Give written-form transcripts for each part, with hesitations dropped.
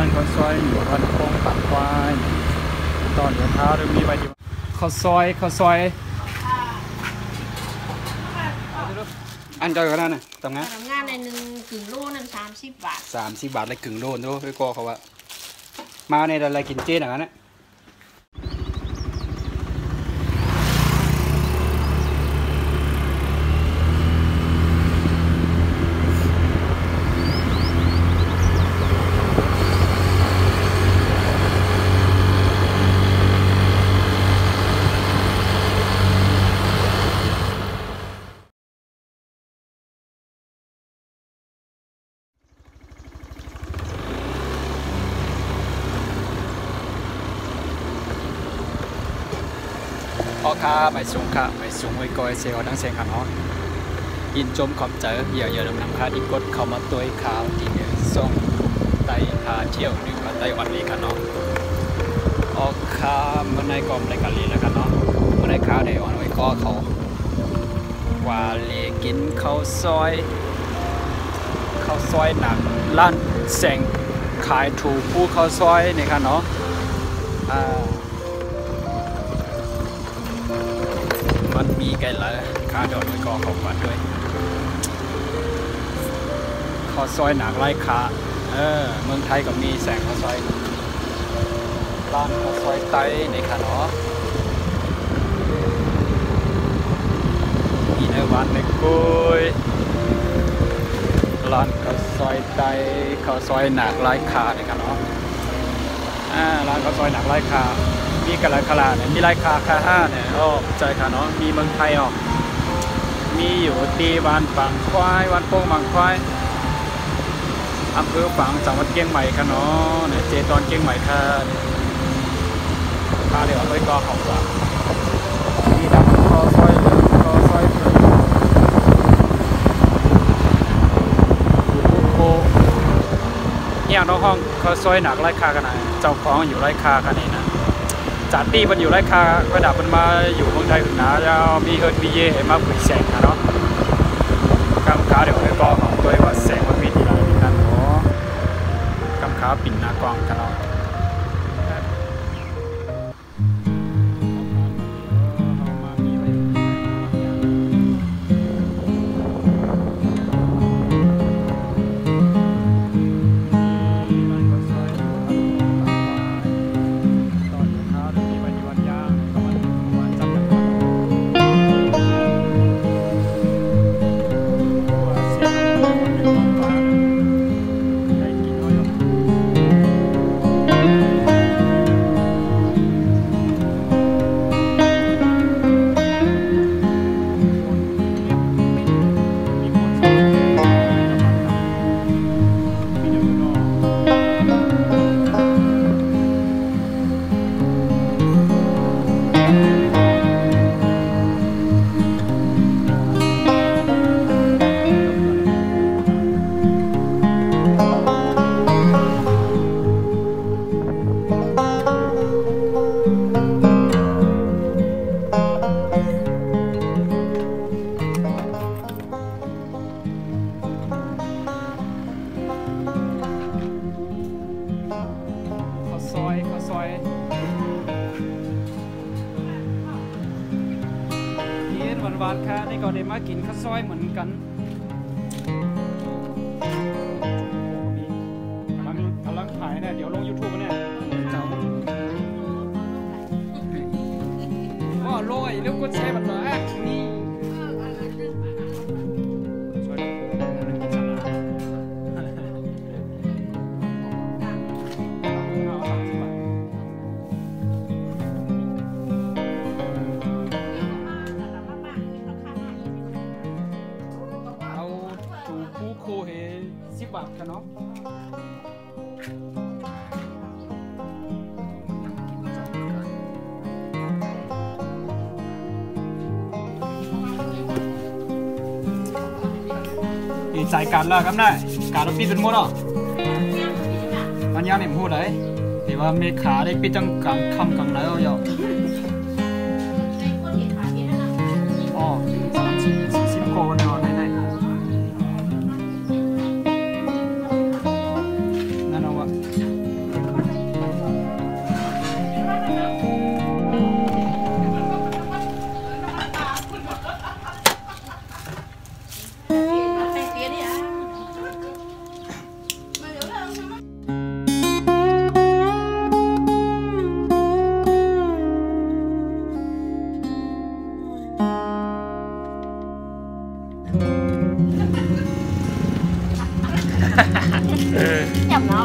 านข้าวซอยอยู่บ้านโป่งปากควายตอนเดี๋ยวเท้าเดี๋ยวมีใบอยู่ข้าวซอยอันเดียวกันนั่นน่ะทำงานในหนึ่งกึ่งโลนั่น30 บาท30 บาทเลยกึ่งโลนรู้พี่ก็เขาว่ามาในอะไรกินเจ๊หนังนั้นนะพ่อค้าไม่สูงค่ะไม่สูงไว้ก้อยเซลทั้งเสียงขันฮ้อนยินจมขอบเจอเยอะๆดำน้ำค่าที่กดเข้ามาตัวข่าวที่ส่งไต่พาเที่ยวหรือว่าไต้หวันนี่ค่ะเนาะออกค้าเมื่อในกองรายการลีแล้วกันเนาะเมื่อในค้าได้อ่อนไว้ก็เขาว่าเลกินข้าวซอยหนักล้านแสงขายถูกผู้ข้าวซอยนี่ค่ะเนาะมันมีไก่ละขาดอดไว้ก็ของวัดด้วยข้าวซอยหนักไร้ขาเมืองไทยก็มีแสงข้าวซอยร้านข้าวซอยไต้ในค่ะเนาะมีในวันในกุ้ยร้านข้าวซอยไต้ข้าวซอยหนักไร้ขาในค่ะเนาะร้านข้าวซอยหนักไร้ขามีกันหลายขนาดเนี่ยมีราคาเนี่ยใจค่ะเนาะมีเมืองไทยมีอยู่ตีวันปังควายวันโป่งบางควายอำเภอฝังจังหวัดเชียงใหม่ค่ะเนาะเนี่ยเจตอนเชียงใหม่ค่ะพาเดี๋ยวไปก็เขาว่ามีดับคอซอยโคเนี่ยน้องห้องเขาซอยหนักราคากันไหนเจ้าของอยู่ราคากันนี่นะจัดตีมันอยู่ไรค่าระดับมันมาอยู่เมืองไทยถึงหนาจะมีเฮิร์ตมีเย่มาผุยแสงนะเนาะกำขาเดี๋ยวให้กองของตัวว่าแสงมันมีที่ไหนกันเนาะกำขาปิ่นหน้ากองกันเนาะหวานๆค่ะนี่ก็ได้มากินข้าวซอยเหมือนกันกำลังถ่ายเนี่ยเดี๋ยวลง YouTube เนี่ยเจ้าว่าลอยเรื่องกดแชร์บัตรนี่10 บาทกันเนาะใจการแล้วครับได้การเราปิดเป็นหมดอ่ะมันยาวเนี่ยพูดเลยแต่ว่าเมขาได้ปิดตั้งกลางค่ำกลางไหนเอาอยู่อ๋อ30-40 โคเนาะได้นั่นเอาวะ จับเนาะ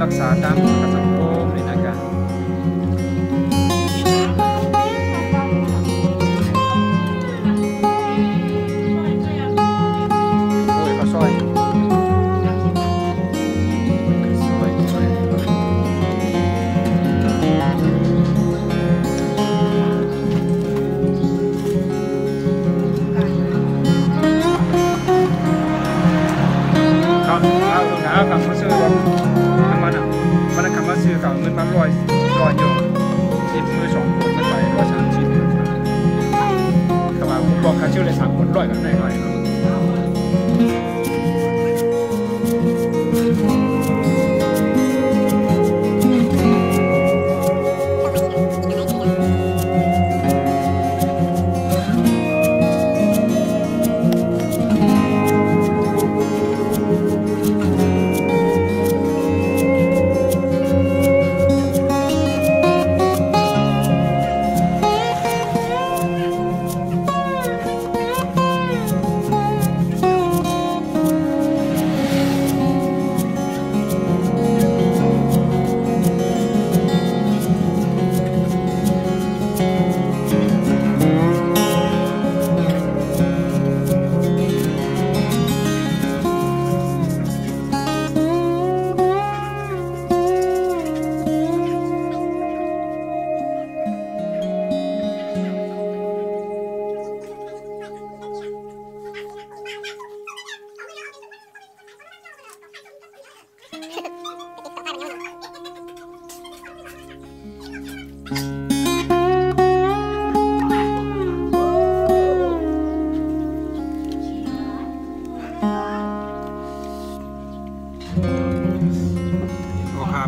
รักษาตามประกันสังคมเลยนะครับโอ้ยก็ซอยเอาคำมาซื้อรถมันคำว่าซื้อเก่าเงินมันลอยอยู่สิบมือ2 คนมันไป130คำว่าผมบอกค่าชื่อเลย3 คน100กันได้หน่อยเนาะ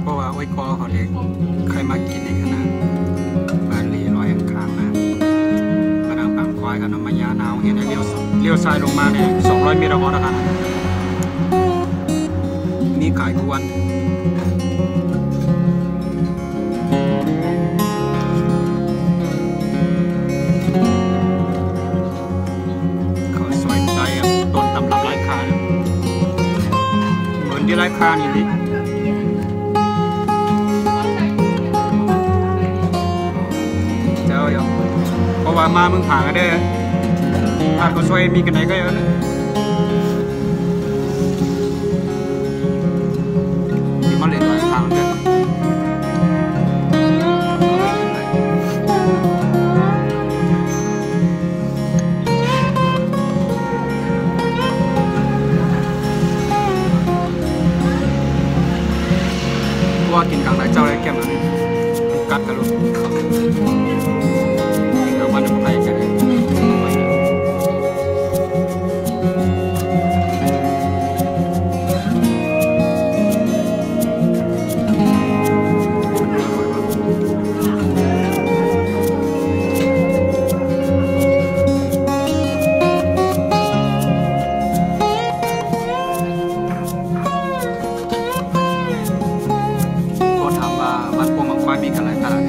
เพราะว่าอ้อยกอเขาเล็กใครมากินในขนาดบ้านลีลอยข้างนะกระดังปังควายกันน้ำมันยาหนาวเห็นไอ้เลี้ยวซ้ายลงมาเนี่ย200 เมตรเอาละกันมีขายทุกวันเขาสวยใจต้นตำรับไร้ค่าเหมือนที่ไร้ค่านี่ดิเพราะว่ามาเมืองผาก็ได้ถ้าเขาช่วยมีกันไหนก็เยอะนะที่มาเล่นหลายทางเลยว่ากินกลางไรเจ้าไรแก้มอะไรกัดกันลูกวันไปกันเลยก็ถามว่าวัดพวงมังควายมีกันหลายตลาด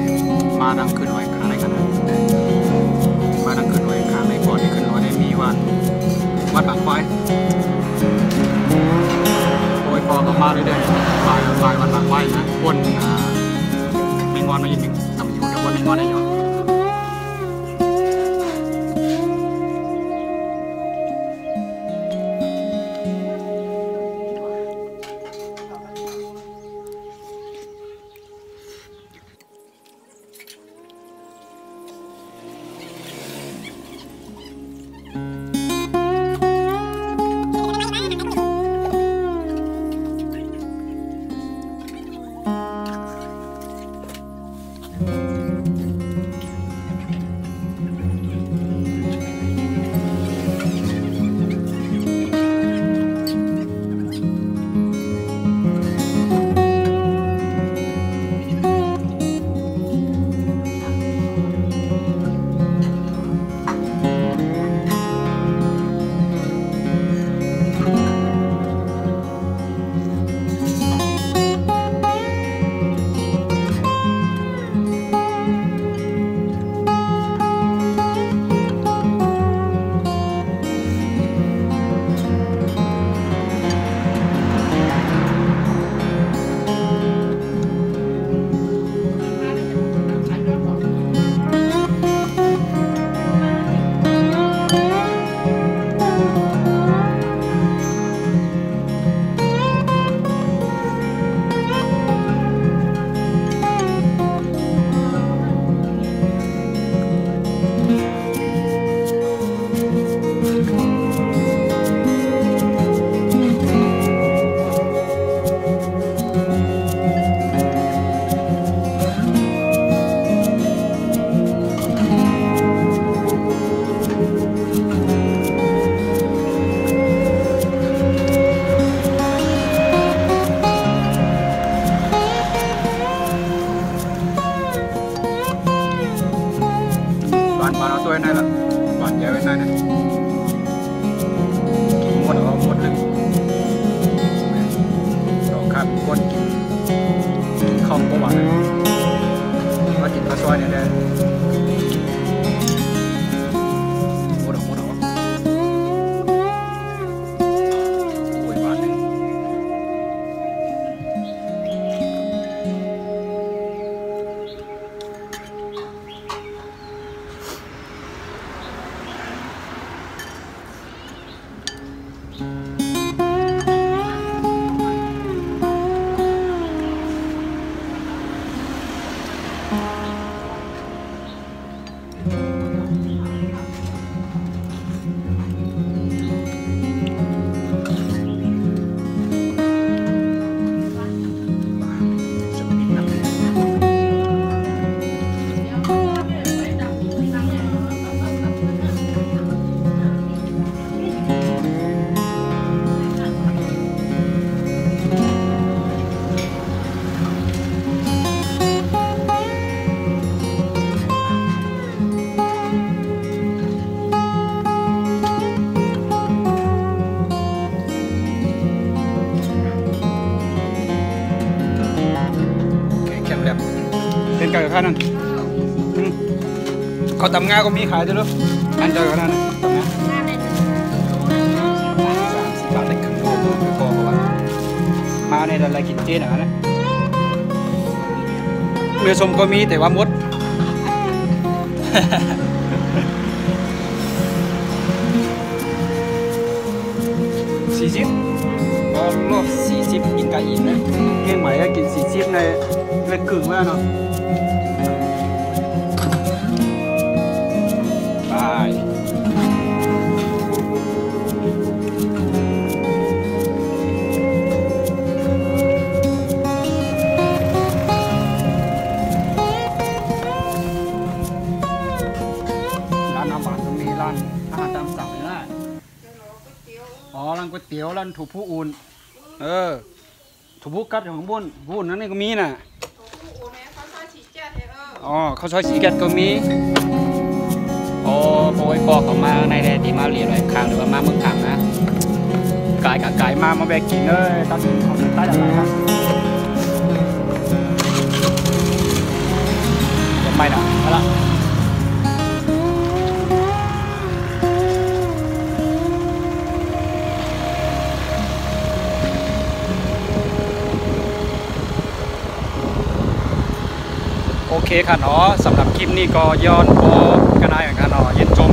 มาดังขึ้นหน่อยขาอะไรกันนะมาดังขึ้นหน่อยขาในก่อนที่ขึ้นหน่อยได้มีวัดบางควายโอ้ยพอก็มาเรื่อยๆฝ่ายวัดบางควายนะคนมีงอนมาอีกหนึ่งทำอยู่แต่คนมีงอนได้อยู่ คันนั้นเขาตำงาก็มีขายด้วยลูกอันเดียวกันนั่นตำงา หน้าใน1กิโลนะ30 บาท 30 บาทได้ครึ่งโลไปพอเพราะว่ามาในอะไรกินเจนะนะเนื้อสมก็มีแต่ว่าหมด 40ก็รอบ40กินไก่อิ่มนะเก่งใหม่ก็กิน40ในเล็กครึ่งแล้วเนาะไปร้านอาหารก็มีร้านอาหารตามสั่งเลยนะอ๋อร้านก๋วยเตี๋ยวร้านถูผู้อุ่นถูผู้กับอย่างข้างบนผู้อุ่นนั้นนี่ก็มีน่ะอ๋อข้าวซอยสีแกตก็มีโอ้โอ้ยบอกเขามาในแดนที่มาเรียนอะไรครั้งหรือว่ามาเมืองถังนะกายกับกายมาแบกกินเลยตัดเขาใต้อะไรครับจะไม่นะมาละโอเคค่ะเนาะสำหรับคลิปนี้ก็ย้อนโปกันได้กันเนาะเย็นจม